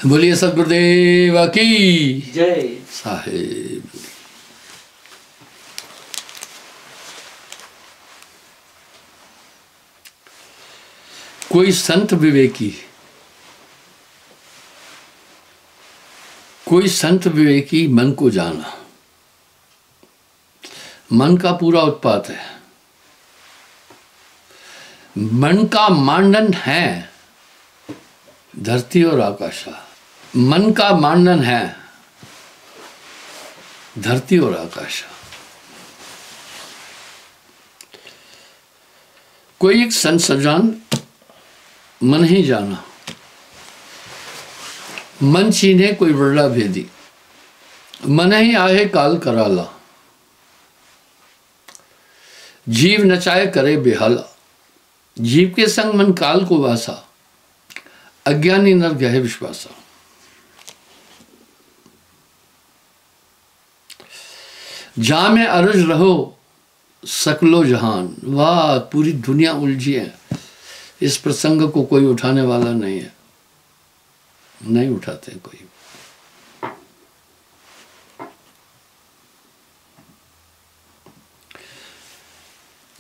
बोलिए सतगुरुदेव की जय साहेब। कोई संत विवेकी मन को जाना। मन का पूरा उत्पात है, मन का मांडन है धरती और आकाशा। मन का मांडन है धरती और आकाशा। कोई एक संत सजान मन ही जाना, मन छीने कोई वर्ला भेदी, मन ही आहे काल कराला, जीव नचाए करे बेहाला। जीव के संग मन काल को वासा, अज्ञानी नर गहे विश्वासा। जा में अरज रहो सकलो जहान। वाह, पूरी दुनिया उलझी है, इस प्रसंग को कोई उठाने वाला नहीं है, नहीं उठाते कोई।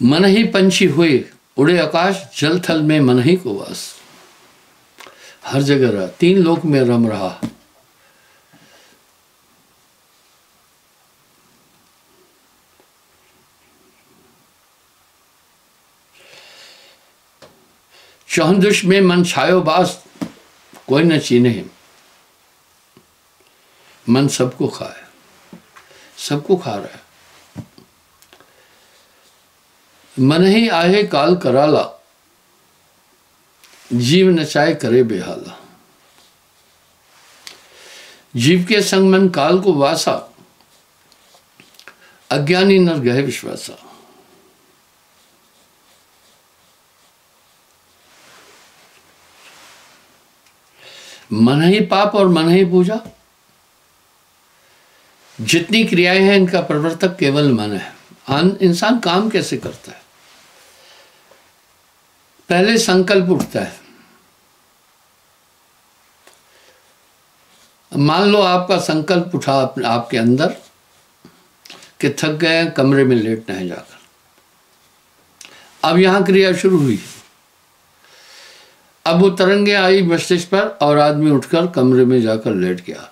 मन ही पंछी हुए उड़े आकाश, जल थल में मन ही को वास। हर जगह रहा, तीन लोक में रम रहा। चौहदुश में मन छायो बास, कोई न चीन्हे। मन सबको खाए, सबको खा रहा है। मन ही आहे काल कराला, जीव नचाए करे बेहाला। जीव के संग मन काल को वासा, अज्ञानी नर गहे विश्वासा। मन ही पाप और मन ही पूजा। जितनी क्रियाएं हैं इनका प्रवर्तक केवल मन है। इंसान काम कैसे करता है? पहले संकल्प उठता है। मान लो आपका संकल्प उठा आपके अंदर कि थक गए, कमरे में लेटना है जाकर। अब यहां क्रिया शुरू हुई। अब वो तरंगे आई मस्तिष्क पर और आदमी उठकर कमरे में जाकर लेट गया।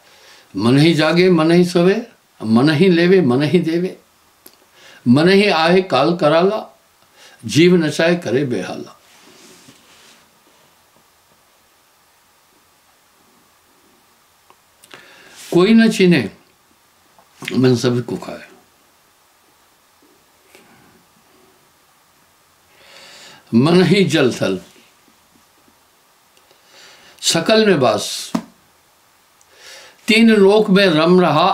मन ही जागे मन ही सोवे, मन ही लेवे मन ही देवे, मन ही आए काल कराला, जीव नचाए करे बेहाला। कोई न चीने, मन सभी को खाए। मन ही जल थल, सकल में बास। तीन लोक में रम रहा,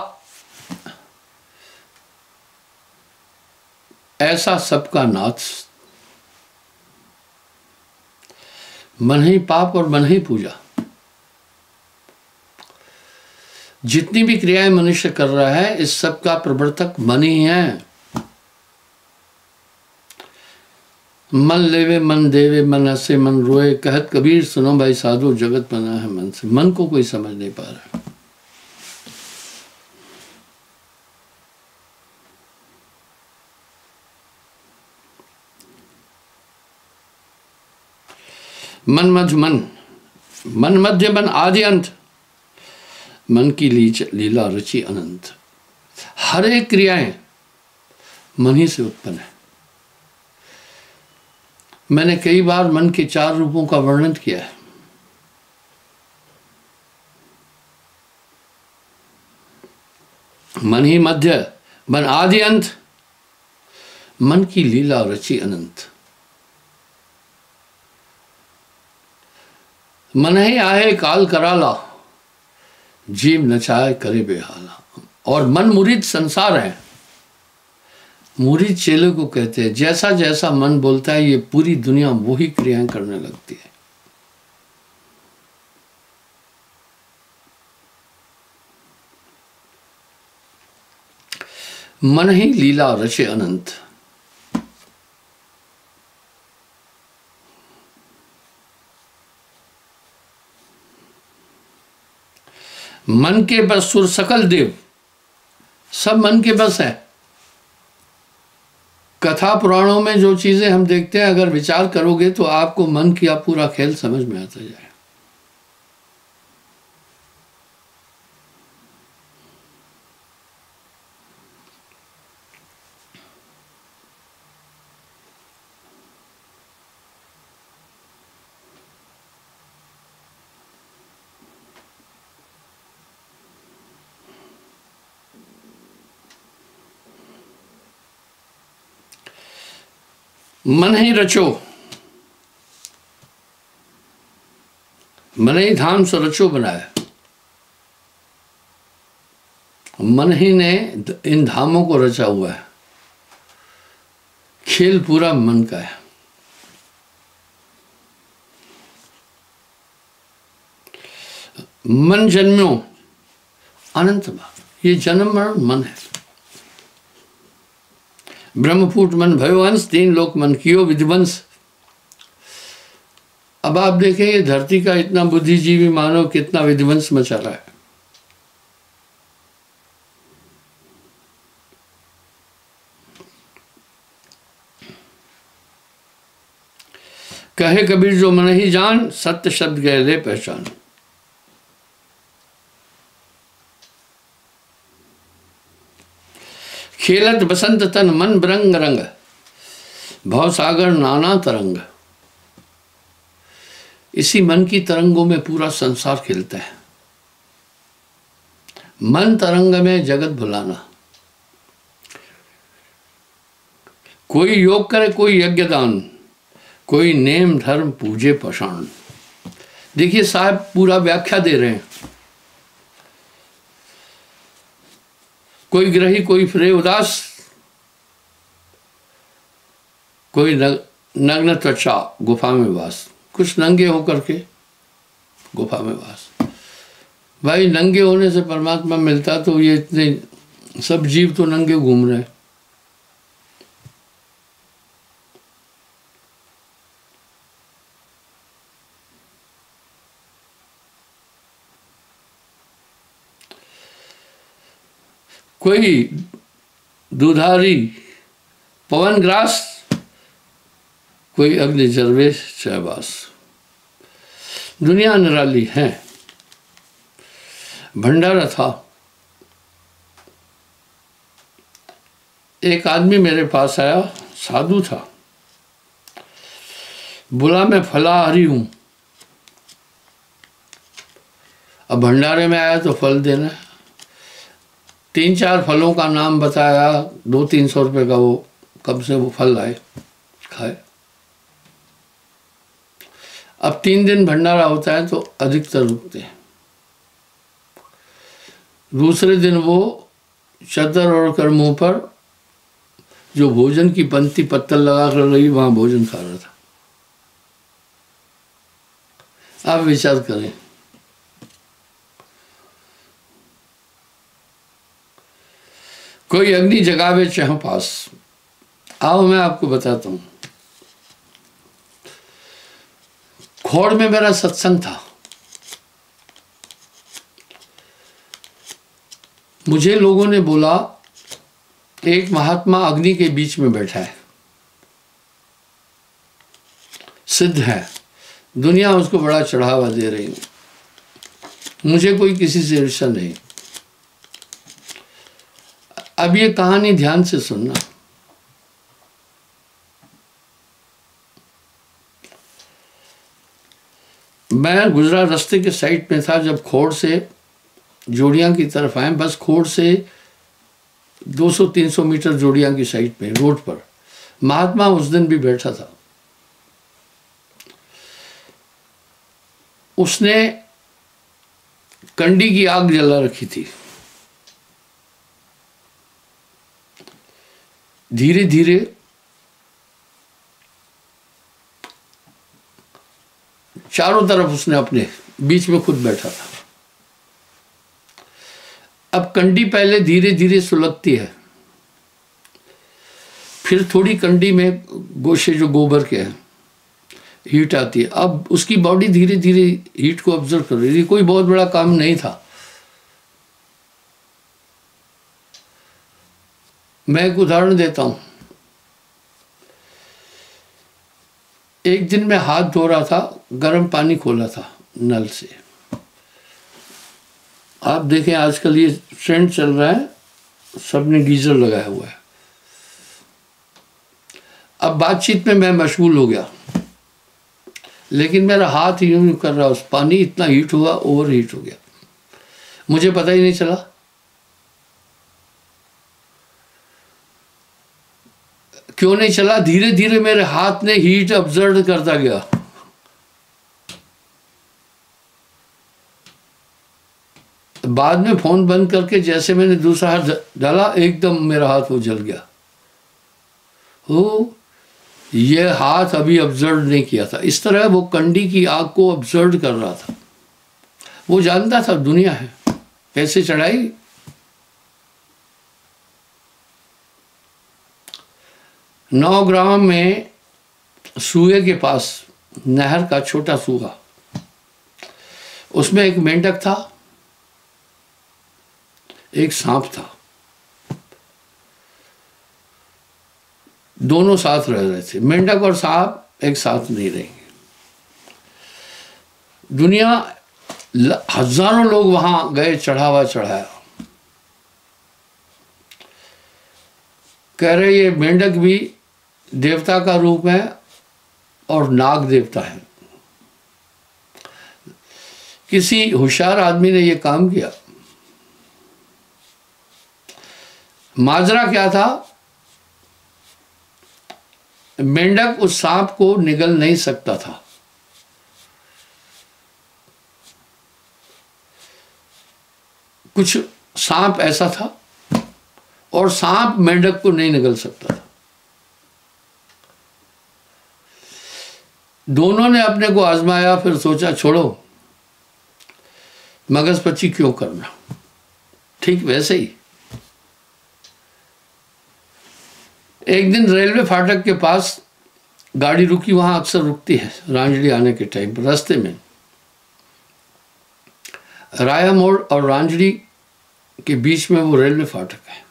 ऐसा सबका नाथ। मन ही पाप और मन ही पूजा। जितनी भी क्रियाएं मनुष्य कर रहा है, इस सब का प्रवर्तक मन ही है। मन लेवे मन देवे, मन हंसे मन रोए, कहत कबीर सुनो भाई साधु, जगत बना है मन से। मन को कोई समझ नहीं पा रहा। मन मध्य मन, मन मध्य मन आदि अंत, मन की लीला रची अनंत। हर एक क्रियाएं मन ही से उत्पन्न है। मैंने कई बार मन के 4 रूपों का वर्णन किया है। मन ही मध्य, मन आदि अंत, मन की लीला रची अनंत। मन ही आहे काल कराला, जीव नचाए करे बेहाला। और मन मुरीद संसार है। मुरीद चेले को कहते हैं। जैसा जैसा मन बोलता है, ये पूरी दुनिया वही क्रियाएं करने लगती है। मन ही लीला रचे अनंत। मन के बस सुर सकल देव, सब मन के बस है। कथा पुराणों में जो चीजें हम देखते हैं, अगर विचार करोगे तो आपको मन की पूरा खेल समझ में आता जाए। मन ही रचो, मन ही धाम सो रचो बनाया। मन ही ने इन धामों को रचा हुआ है। खेल पूरा मन का है। मन जन्म्यो अनंत बार, ये जन्म मरण मन है। ब्रह्मफूट मन भयो अंश, तीन लोक मन कियो विध्वंस। अब आप देखें ये धरती का इतना बुद्धिजीवी मानव कितना विध्वंस मचा रहा है। कहे कबीर जो मन ही जान, सत्य शब्द गए ले पहचान। खेलत बसंत तन मन बिरंग रंग, भव सागर नाना तरंग। इसी मन की तरंगों में पूरा संसार खेलता है। मन तरंग में जगत भुलाना। कोई योग करे, कोई यज्ञ दान, कोई नेम धर्म पूजे पाषाण। देखिए साहब पूरा व्याख्या दे रहे हैं। कोई ग्रही, कोई फिरे उदास, कोई नग्न त्वचा गुफा में वास। कुछ नंगे होकर के गुफा में वास। भाई नंगे होने से परमात्मा मिलता तो ये इतने सब जीव तो नंगे घूम रहे हैं। कोई दुधारी पवन ग्रास, कोई अग्नि जरवेश चैबास। दुनिया निराली है। भंडारा था। एक आदमी मेरे पास आया, साधु था। बोला मैं फलाहारी हूं। अब भंडारे में आया तो फल देना है। 3-4 फलों का नाम बताया, 200-300 रुपये का वो कब से वो फल लाए, खाए। अब 3 दिन भंडारा होता है तो अधिकतर रुकते हैं। दूसरे दिन वो चादर ओढ़कर मुंह पर जो भोजन की पंक्ति पत्तल लगा कर रही, वहां भोजन खा रहा था। आप विचार करें। कोई अग्नि जगावे चाह पास। आओ मैं आपको बताता हूं। खोड़ में मेरा सत्संग था। मुझे लोगों ने बोला एक महात्मा अग्नि के बीच में बैठा है, सिद्ध है, दुनिया उसको बड़ा चढ़ावा दे रही है। मुझे कोई किसी से ईर्ष्या नहीं। अब ये कहानी ध्यान से सुनना। मैं गुजरा रास्ते के साइड में था जब खोड़ से जोड़ियां की तरफ आए। बस खोड़ से 200-300 मीटर जोड़ियां की साइड पे रोड पर महात्मा उस दिन भी बैठा था। उसने कंडी की आग जला रखी थी। धीरे धीरे चारों तरफ उसने अपने बीच में खुद बैठा था। अब कंडी पहले धीरे धीरे सुलगती है, फिर थोड़ी कंडी में गोशे जो गोबर के हैं हीट आती है। अब उसकी बॉडी धीरे धीरे हीट को ऑब्जर्व कर रही थी। कोई बहुत बड़ा काम नहीं था। मैं एक उदाहरण देता हूं। एक दिन मैं हाथ धो रहा था, गर्म पानी खोला था नल से। आप देखें आजकल ये ट्रेंड चल रहा है, सबने गीजर लगाया हुआ है। अब बातचीत में मैं मशगूल हो गया, लेकिन मेरा हाथ यूं कर रहा, उस पानी इतना हीट हुआ, ओवर हीट हो गया, मुझे पता ही नहीं चला। क्यों नहीं चला? धीरे धीरे मेरे हाथ ने हीट ऑब्जर्व करता गया। बाद में फोन बंद करके जैसे मैंने दूसरा हाथ डाला, एकदम मेरा हाथ वो जल गया। ये हाथ अभी ऑब्जर्व नहीं किया था। इस तरह वो कंडी की आग को ऑब्जर्व कर रहा था। वो जानता था दुनिया है, कैसे चढ़ाई। नौग्राम में सूए के पास नहर का छोटा सूआ, उसमें एक मेंढक था, एक सांप था। दोनों साथ रह रहे थे। मेंढक और सांप एक साथ नहीं रहेंगे। दुनिया, हजारों लोग वहां गए, चढ़ावा चढ़ाया। कह रहे ये मेंढक भी देवता का रूप है और नाग देवता है। किसी होशियार आदमी ने यह काम किया। माजरा क्या था? मेंढक उस सांप को निगल नहीं सकता था। कुछ सांप ऐसा था, और सांप मेंढक को नहीं निगल सकता था। दोनों ने अपने को आजमाया, फिर सोचा छोड़ो, मगजपच्ची क्यों करना। ठीक वैसे ही एक दिन रेलवे फाटक के पास गाड़ी रुकी, वहां अक्सर रुकती है रांजड़ी आने के टाइम पर। रास्ते में राया मोड़ और रांजड़ी के बीच में वो रेलवे फाटक है।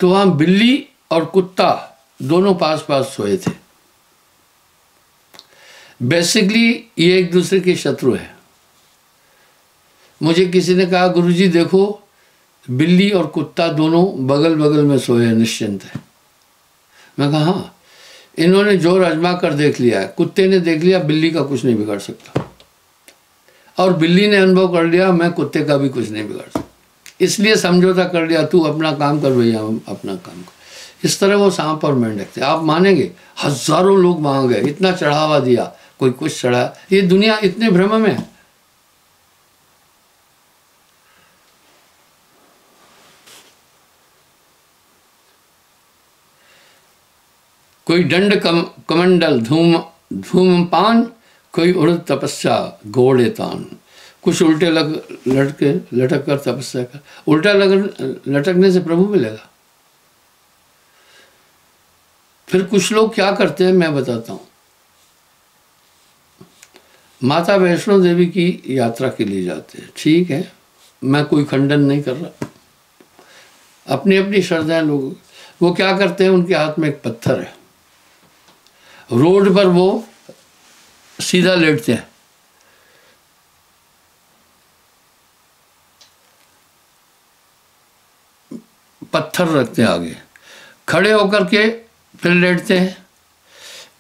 तो वहां बिल्ली और कुत्ता दोनों पास पास सोए थे। बेसिकली ये एक दूसरे के शत्रु है। मुझे किसी ने कहा, गुरुजी देखो, बिल्ली और कुत्ता दोनों बगल बगल में सोए, निश्चिंत है। मैं कहा हाँ, इन्होंने जोर आजमा कर देख लिया है। कुत्ते ने देख लिया बिल्ली का कुछ नहीं बिगाड़ सकता, और बिल्ली ने अनुभव कर लिया मैं कुत्ते का भी कुछ नहीं बिगाड़ सकता। इसलिए समझौता कर लिया, तू अपना काम कर भैया, हम अपना काम कर। इस तरह वो सांप और मेंढक थे। आप मानेंगे हजारों लोग वहां गए, इतना चढ़ावा दिया, कोई कुछ चढ़ा। ये दुनिया इतने भ्रम में है। कोई दंड कमंडल धूमपान, कोई उड़द तपस्या घोड़े तान। कुछ उल्टे लटक कर तपस्या कर। उल्टा लटकने से प्रभु मिलेगा। फिर कुछ लोग क्या करते हैं मैं बताता हूं। माता वैष्णो देवी की यात्रा के लिए जाते हैं, ठीक है, मैं कोई खंडन नहीं कर रहा, अपनी अपनी श्रद्धा है लोगों। वो क्या करते हैं, उनके हाथ में एक पत्थर है, रोड पर वो सीधा लेटते हैं। पत्थर रखते हैं आगे, खड़े होकर के फिर लेटते हैं।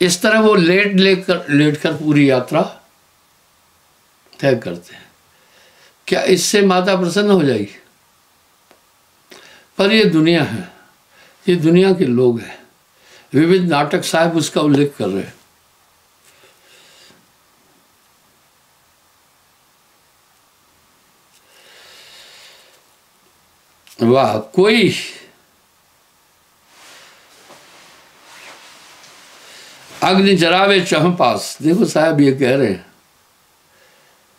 इस तरह वो लेटकर पूरी यात्रा तय करते हैं। क्या इससे माता प्रसन्न हो जाएगी? पर ये दुनिया है, ये दुनिया के लोग हैं। विविध नाटक साहब उसका उल्लेख कर रहे हैं। वाह, कोई अग्नि जरावे चह पास। देखो साहब ये कह रहे हैं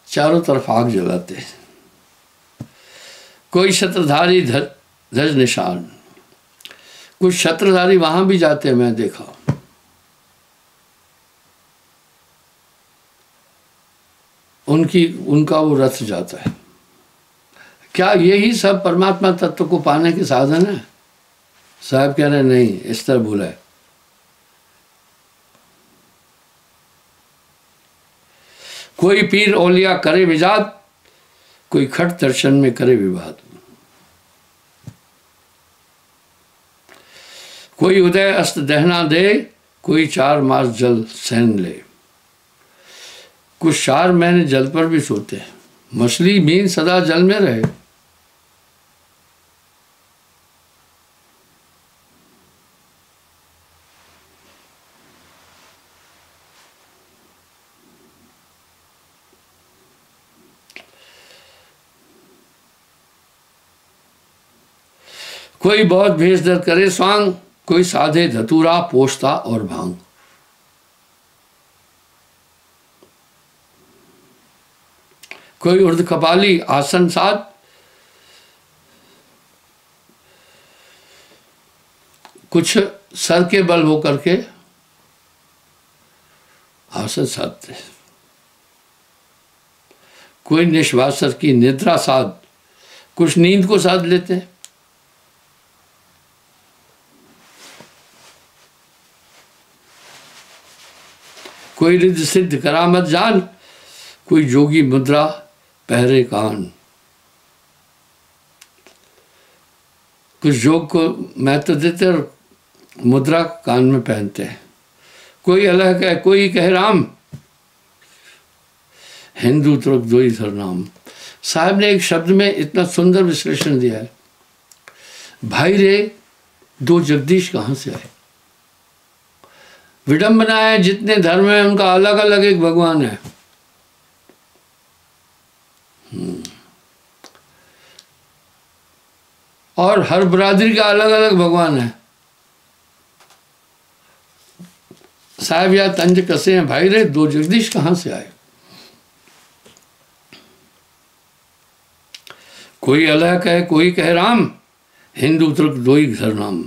चारों तरफ आग जलाते हैं। कोई छत्रधारी ध्वज निशान, कुछ छत्रधारी वहां भी जाते हैं, मैं देखा। उनका वो रथ जाता है। क्या यही सब परमात्मा तत्व को पाने के साधन है? साहब कह रहे नहीं, इस तरह भूला है। कोई पीर औलिया करे विजात, कोई खट दर्शन में करे विवाद। कोई उदय अस्त दहना दे, कोई 4 मास जल सहन ले। कुछ 4 महीने जल पर भी सोते हैं। मछली मीन सदा जल में रहे। कोई बहुत भेष दर करे स्वांग, कोई साधे धतूरा पोषता और भांग। कोई उर्ध कपाली आसन साध, कुछ सर के बल होकर के आसन साधते। कोई निश्वासर की निद्रा साध, कुछ नींद को साध लेते हैं। कोई रिद्ध सिद्ध करामत जान, कोई जोगी मुद्रा पहरे कान। कुछ जोग को महत्व देते और मुद्रा कान में पहनते हैं। कोई अलग है, कोई कह राम, हिंदू तुर्क दो ही धर नाम। साहब ने एक शब्द में इतना सुंदर विश्लेषण दिया है। भाई रे, 2 जगदीश कहाँ से आए? विडंबना है, जितने धर्म है उनका अलग अलग एक भगवान है। और हर बरादरी का अलग अलग भगवान है। साहब या तंज कसे हैं भाई रे, 2 जगदीश कहाँ से आए? कोई अलग है, कोई कह राम, हिंदू तुर्क दो ही घर नाम।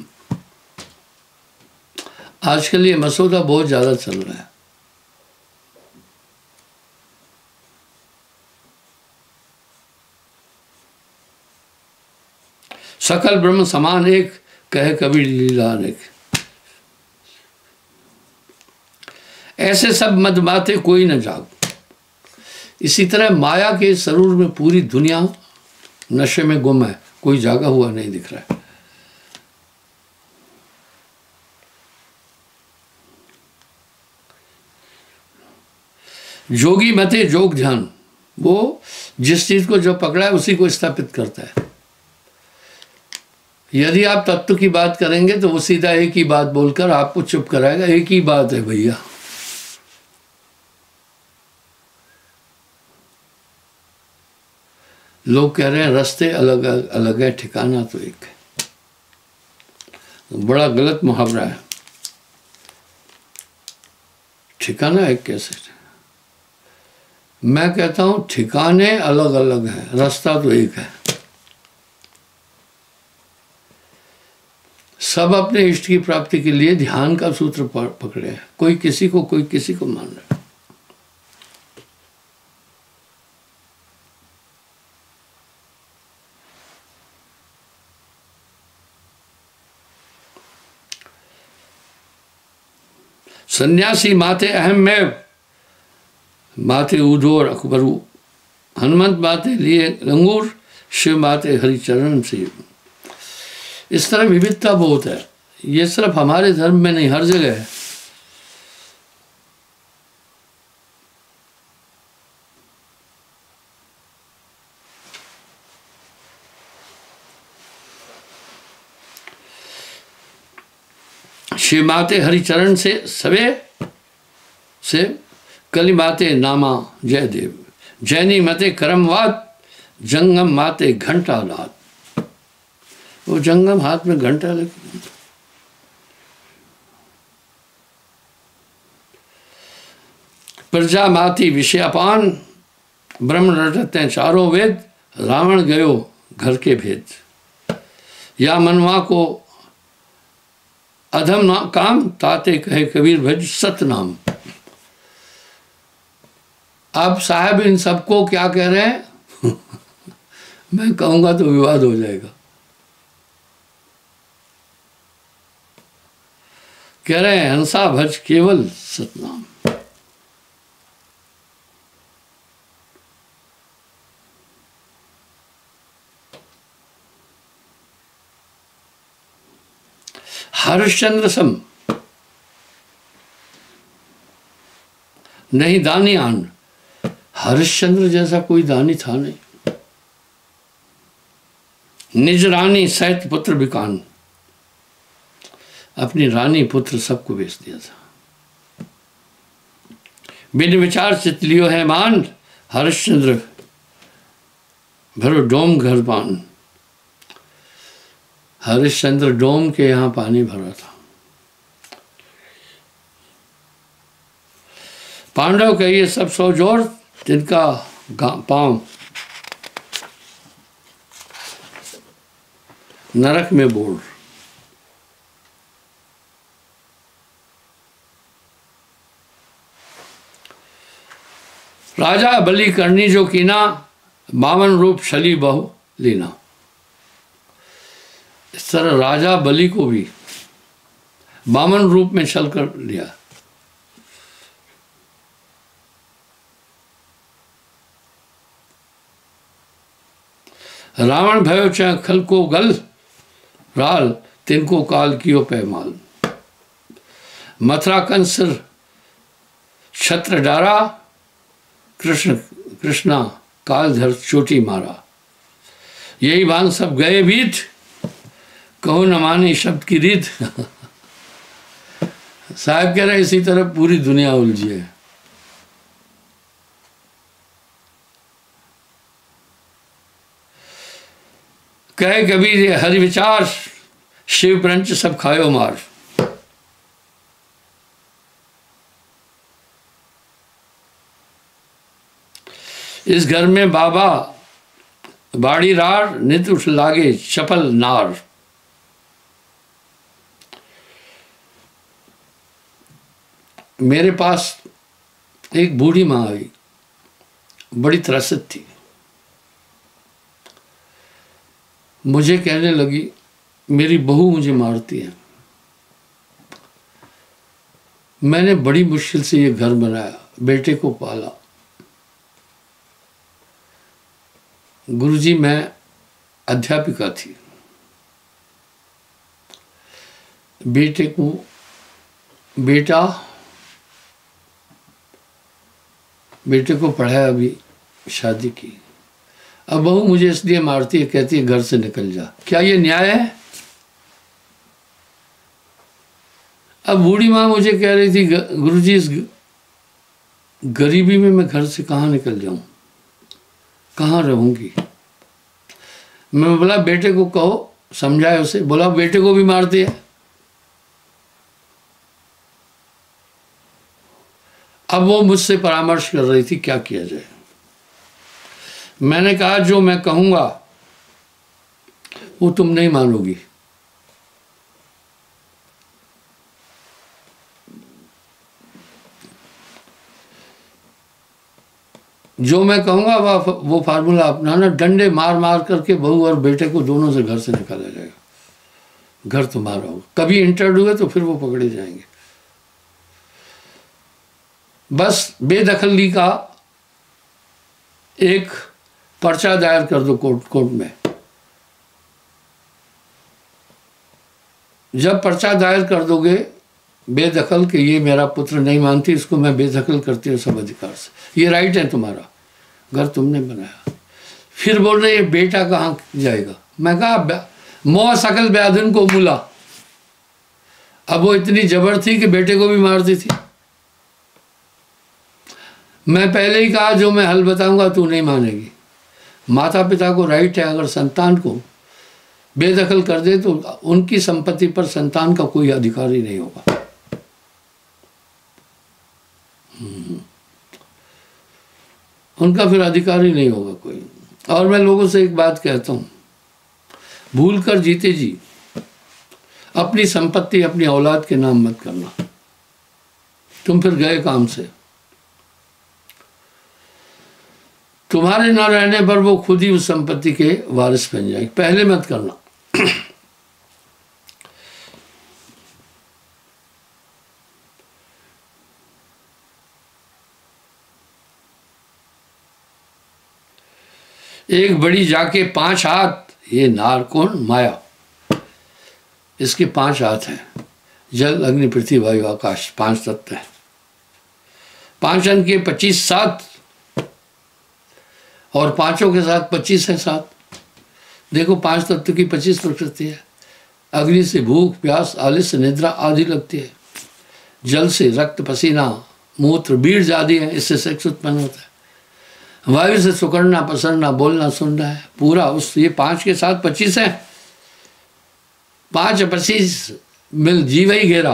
आजकल ये मसौदा बहुत ज्यादा चल रहा है। सकल ब्रह्म समान एक, कहे कबीर लीला अनेक। ऐसे सब मद बाते कोई न जाग। इसी तरह माया के सरूर में पूरी दुनिया नशे में गुम है, कोई जागा हुआ नहीं दिख रहा है। जोगी मते जोग ध्यान, वो जिस चीज को जो पकड़ा है उसी को स्थापित करता है। यदि आप तत्व की बात करेंगे तो वो सीधा एक ही बात बोलकर आपको चुप कराएगा। एक ही बात है भैया। लोग कह रहे हैं रास्ते अलग अलग है, ठिकाना तो एक है। बड़ा गलत मुहावरा है। ठिकाना एक कैसे? मैं कहता हूं ठिकाने अलग अलग हैं, रास्ता तो एक है। सब अपने इष्ट की प्राप्ति के लिए ध्यान का सूत्र पकड़े हैं। कोई किसी को मान रहा है। सन्यासी माते अहम में, माते उधोर अकबरू। हनुमंत माते लिए लंगूर, शिव माते हरिचरण से। इस तरह विविधता बहुत है। ये सिर्फ हमारे धर्म में नहीं, हर जगह है। शिव माते हरिचरण से सवे से, कली माते नामा जय देव। जैनी मते करमवाद, जंगम माते घंटा नाद। वो जंगम हाथ में घंटा लगे। प्रजा माती विषयापान, ब्रह्म रटते हैं चारों वेद। रावण गयो घर के भेद, या मनवा को अधम ना काम। ताते कहे कबीर भज सत नाम। अब साहब इन सबको क्या कह रहे हैं? मैं कहूंगा तो विवाद हो जाएगा। कह रहे हैं हंसा भज केवल सतनाम। हरिश्चंद्र सम नहीं दानी आन। हरिश्चंद्र जैसा कोई दानी था नहीं। निज रानी सहित पुत्र बिकान, अपनी रानी पुत्र सबको बेच दिया था। बिन विचार चित लियो है मान, हरिश्चंद्र भरो डोम घर पान। हरिश्चंद्र डोम के यहां पानी भरा था। पांडव के ये सब सौ जोर, जिनका पांव नरक में बोल। राजा बलि करनी जो कीना, 52 रूप छली बहु लीना। इस तरह राजा बलि को भी 52 रूप में छल कर लिया। रावण भयो चाहे खल को गल, राल तिनको काल कियो पैमाल। मथुरा कंस छत्र डारा, कृष्णा काल धर चोटी मारा। यही भान सब गए बीत, कहो न मानी शब्द की रीत। साहब कह रहे इसी तरह पूरी दुनिया उलझी है। कहे कबीर हरि विचार, शिव प्रंच सब खायो मार। इस घर में बाबा बाड़ी रार, नित उठ लागे चपल नार। मेरे पास एक बूढ़ी माँ आई, बड़ी त्रसित थी। मुझे कहने लगी मेरी बहू मुझे मारती है। मैंने बड़ी मुश्किल से ये घर बनाया, बेटे को पाला। गुरुजी मैं अध्यापिका थी, बेटे को पढ़ाया, अभी शादी की। अब बहू मुझे इसलिए मारती है, कहती है घर से निकल जा। क्या ये न्याय है? अब बूढ़ी माँ मुझे कह रही थी गुरुजी इस गरीबी में मैं घर से कहाँ निकल जाऊं, कहाँ रहूंगी। मैं बोला बेटे को कहो, समझाए उसे। बोला बेटे को भी मारती है। अब वो मुझसे परामर्श कर रही थी क्या किया जाए। मैंने कहा जो मैं कहूंगा वो तुम नहीं मानोगी। जो मैं कहूंगा वो फार्मूला अपनाना। डंडे मार मार करके बहू और बेटे को दोनों से घर से निकाला जाएगा। घर तुम्हारा हो, कभी इंटर्ड हुए तो फिर वो पकड़े जाएंगे। बस बेदखली का एक पर्चा दायर कर दो कोर्ट में। जब पर्चा दायर कर दोगे बेदखल कि ये मेरा पुत्र नहीं मानती, इसको मैं बेदखल करती हूँ सब अधिकार से, ये राइट है तुम्हारा, घर तुमने बनाया। फिर बोल रहे बेटा कहाँ जाएगा। मैं कहा मोह सकल ब्याधुन को मूला। अब वो इतनी जबर थी कि बेटे को भी मारती थी। मैं पहले ही कहा जो मैं हल बताऊंगा तू नहीं मानेगी। माता पिता को राइट है, अगर संतान को बेदखल कर दे तो उनकी संपत्ति पर संतान का कोई अधिकार ही नहीं होगा। उनका फिर अधिकार ही नहीं होगा कोई। और मैं लोगों से एक बात कहता हूं, भूल कर जीते जी अपनी संपत्ति अपनी औलाद के नाम मत करना, तुम फिर गए काम से। तुम्हारे ना रहने पर वो खुद ही उस संपत्ति के वारिस बन जाएंगे। पहले मत करना। एक बड़ी जाके 5 हाथ, ये नार कौन? माया। इसके 5 हाथ हैं, जल अग्नि पृथ्वी वायु आकाश, 5 तत्व हैं। 5 अंक के 25 7, और पांचों के साथ 25 है 7। देखो 5 तत्व की 25 प्रकृति है। अग्नि से भूख प्यास आलस्य निद्रा आदि लगती है। जल से रक्त पसीना मूत्र बीज आदि है, इससे सेक्स उत्पन्न होता है। वायु से सुकड़ना पसरना बोलना सुनना है। पूरा उस ये 5 के साथ 25 है। 5 25 मिल जीव ही घेरा,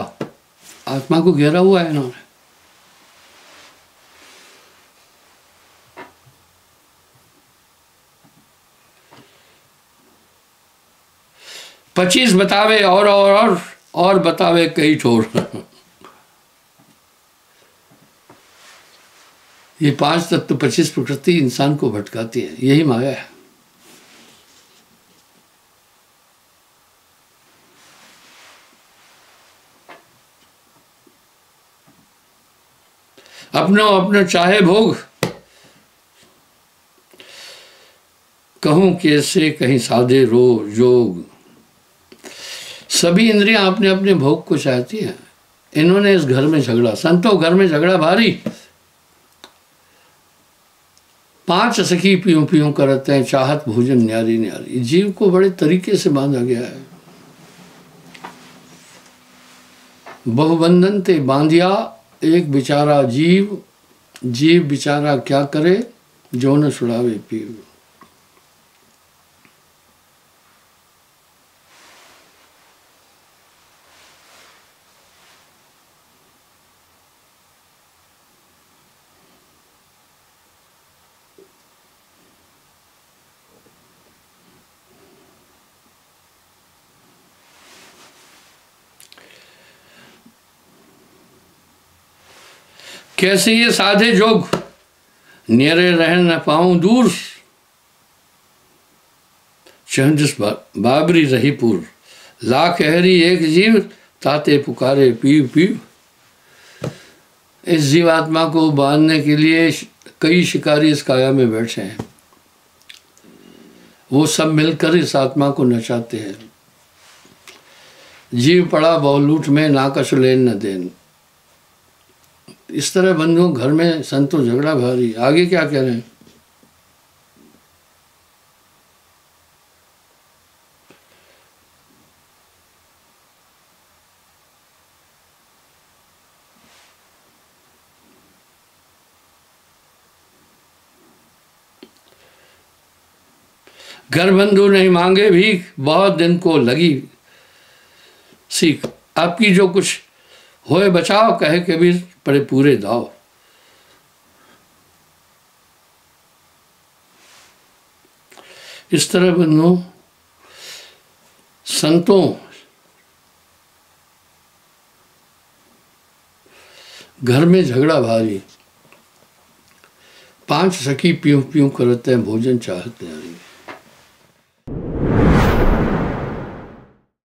आत्मा को घेरा हुआ है इन्होंने। पच्चीस बतावे और बतावे कई ठोर। ये 5 तत्व 25 प्रकृति इंसान को भटकाती है, यही माया है। अपनो अपनो चाहे भोग, कहूं कैसे कहीं साधे रो जोग। सभी इंद्रियां अपने अपने भोग को चाहती हैं। इन्होंने इस घर में झगड़ा, संतो घर में झगड़ा भारी। 5 सखी पियूं पियूं करते हैं, चाहत भोजन न्यारी न्यारी। जीव को बड़े तरीके से बांधा गया है। बहुबंधन ते बांधिया एक बेचारा जीव, जीव बेचारा क्या करे जो न छुड़ावे पीव। कैसे ये साधे जोग, नेरे रह न पाऊं दूर। चंद्र बाबरी रही पूर, लाख हरी एक जीव, ताते पुकारे पीव पीव। इस जीवात्मा को बांधने के लिए कई शिकारी इस काया में बैठे हैं। वो सब मिलकर इस आत्मा को नचाते हैं। जीव पड़ा बहुलूट में, ना कछ लेन न देन। इस तरह बंधुओं घर में संतो झगड़ा भारी। आगे क्या कह रहे हैं? घर बंधु नहीं मांगे भीख, बहुत दिन को लगी सीख। आपकी जो कुछ होए बचाओ, कहे कबीर पड़े पूरे दाव। इस तरह बंधु संतों घर में झगड़ा भारी। 5 सखी पियूं पियूं करते हैं, भोजन चाहते हैं।